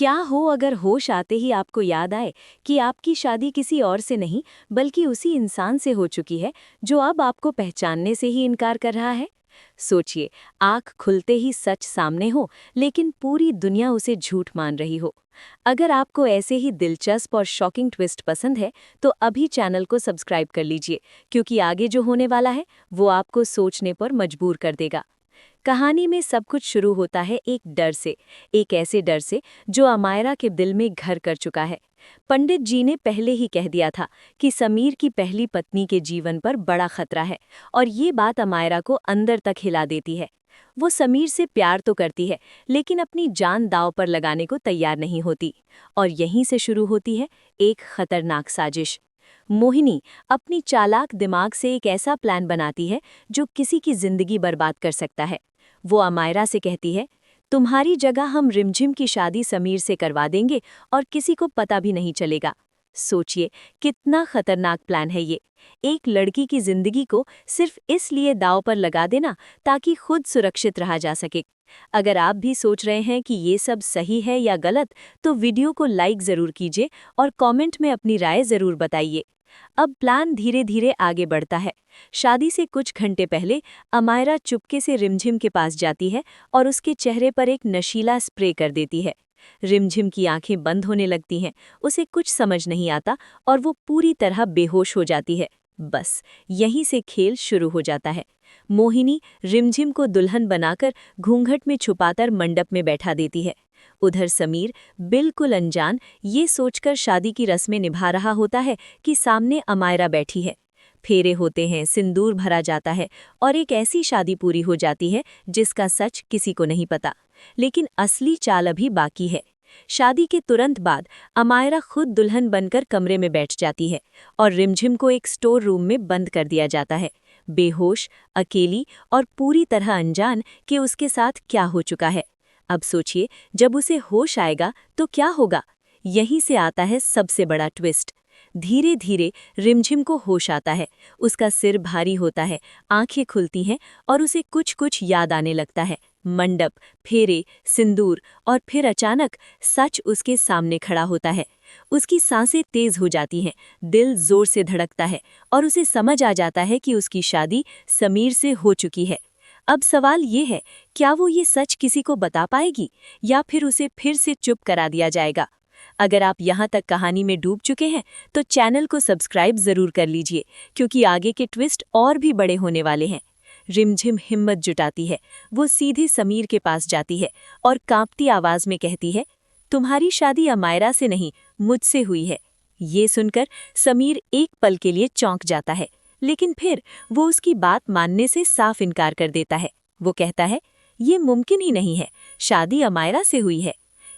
क्या हो अगर होश आते ही आपको याद आए कि आपकी शादी किसी और से नहीं बल्कि उसी इंसान से हो चुकी है जो अब आपको पहचानने से ही इनकार कर रहा है। सोचिए, आँख खुलते ही सच सामने हो लेकिन पूरी दुनिया उसे झूठ मान रही हो। अगर आपको ऐसे ही दिलचस्प और शॉकिंग ट्विस्ट पसंद है तो अभी चैनल को सब्सक्राइब कर लीजिए, क्योंकि आगे जो होने वाला है वो आपको सोचने पर मजबूर कर देगा। कहानी में सब कुछ शुरू होता है एक डर से, एक ऐसे डर से जो अमायरा के दिल में घर कर चुका है। पंडित जी ने पहले ही कह दिया था कि समीर की पहली पत्नी के जीवन पर बड़ा खतरा है, और ये बात अमायरा को अंदर तक हिला देती है। वो समीर से प्यार तो करती है, लेकिन अपनी जान दांव पर लगाने को तैयार नहीं होती। और यहीं से शुरू होती है एक खतरनाक साजिश। मोहिनी अपनी चालाक दिमाग से एक ऐसा प्लान बनाती है जो किसी की जिंदगी बर्बाद कर सकता है। वो अमायरा से कहती है, तुम्हारी जगह हम रिमझिम की शादी समीर से करवा देंगे और किसी को पता भी नहीं चलेगा। सोचिए, कितना खतरनाक प्लान है ये। एक लड़की की जिंदगी को सिर्फ इसलिए दांव पर लगा देना ताकि खुद सुरक्षित रहा जा सके। अगर आप भी सोच रहे हैं कि ये सब सही है या गलत, तो वीडियो को लाइक ज़रूर कीजिए और कमेंट में अपनी राय ज़रूर बताइए। अब प्लान धीरे धीरे आगे बढ़ता है। शादी से कुछ घंटे पहले अमायरा चुपके से रिमझिम के पास जाती है और उसके चेहरे पर एक नशीला स्प्रे कर देती है। रिमझिम की आंखें बंद होने लगती हैं, उसे कुछ समझ नहीं आता और वो पूरी तरह बेहोश हो जाती है। बस यहीं से खेल शुरू हो जाता है। मोहिनी रिमझिम को दुल्हन बनाकर घूंघट में छुपाकर मंडप में बैठा देती है। उधर समीर बिल्कुल अनजान ये सोचकर शादी की रस्में निभा रहा होता है कि सामने अमायरा बैठी है। फेरे होते हैं, सिंदूर भरा जाता है और एक ऐसी शादी पूरी हो जाती है जिसका सच किसी को नहीं पता। लेकिन असली चाल अभी बाकी है। शादी के तुरंत बाद अमायरा खुद दुल्हन बनकर कमरे में बैठ जाती है और रिमझिम को एक स्टोर रूम में बंद कर दिया जाता है, बेहोश, अकेली और पूरी तरह अनजान कि उसके साथ क्या हो चुका है। अब सोचिए, जब उसे होश आएगा तो क्या होगा? यहीं से आता है सबसे बड़ा ट्विस्ट। धीरे धीरे रिमझिम को होश आता है, उसका सिर भारी होता है, आंखें खुलती हैं और उसे कुछ कुछ याद आने लगता है। मंडप, फेरे, सिंदूर और फिर अचानक सच उसके सामने खड़ा होता है। उसकी सांसें तेज हो जाती हैं, दिल जोर से धड़कता है और उसे समझ आ जाता है कि उसकी शादी समीर से हो चुकी है। अब सवाल ये है, क्या वो ये सच किसी को बता पाएगी या फिर उसे फिर से चुप करा दिया जाएगा? अगर आप यहाँ तक कहानी में डूब चुके हैं तो चैनल को सब्सक्राइब जरूर कर लीजिए, क्योंकि आगे के ट्विस्ट और भी बड़े होने वाले हैं। रिमझिम हिम्मत जुटाती है, वो सीधे समीर के पास जाती है और कांपती आवाज में कहती है, तुम्हारी शादी अमायरा से नहीं, मुझसे हुई है। ये सुनकर समीर एक पल के लिए चौंक जाता है, लेकिन फिर वो उसकी बात मानने से साफ इनकार कर देता है। वो कहता है, ये मुमकिन ही नहीं है, शादी अमायरा से हुई है।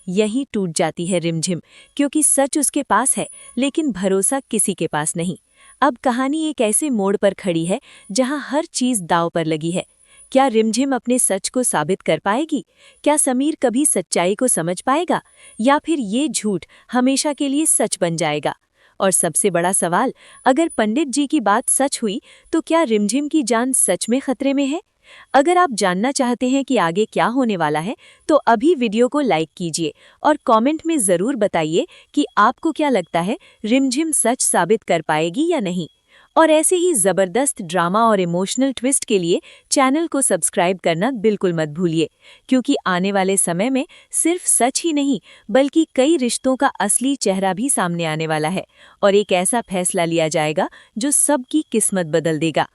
यहीं टूट जाती है रिमझिम, क्योंकि सच उसके पास है लेकिन भरोसा किसी के पास नहीं। अब कहानी एक ऐसे मोड़ पर खड़ी है जहां हर चीज दांव पर लगी है। क्या रिमझिम अपने सच को साबित कर पाएगी? क्या समीर कभी सच्चाई को समझ पाएगा, या फिर ये झूठ हमेशा के लिए सच बन जाएगा? और सबसे बड़ा सवाल, अगर पंडित जी की बात सच हुई तो क्या रिमझिम की जान सच में खतरे में है? अगर आप जानना चाहते हैं कि आगे क्या होने वाला है तो अभी वीडियो को लाइक कीजिए और कमेंट में ज़रूर बताइए कि आपको क्या लगता है, रिमझिम सच साबित कर पाएगी या नहीं। और ऐसे ही ज़बरदस्त ड्रामा और इमोशनल ट्विस्ट के लिए चैनल को सब्सक्राइब करना बिल्कुल मत भूलिए, क्योंकि आने वाले समय में सिर्फ सच ही नहीं बल्कि कई रिश्तों का असली चेहरा भी सामने आने वाला है और एक ऐसा फैसला लिया जाएगा जो सबकी किस्मत बदल देगा।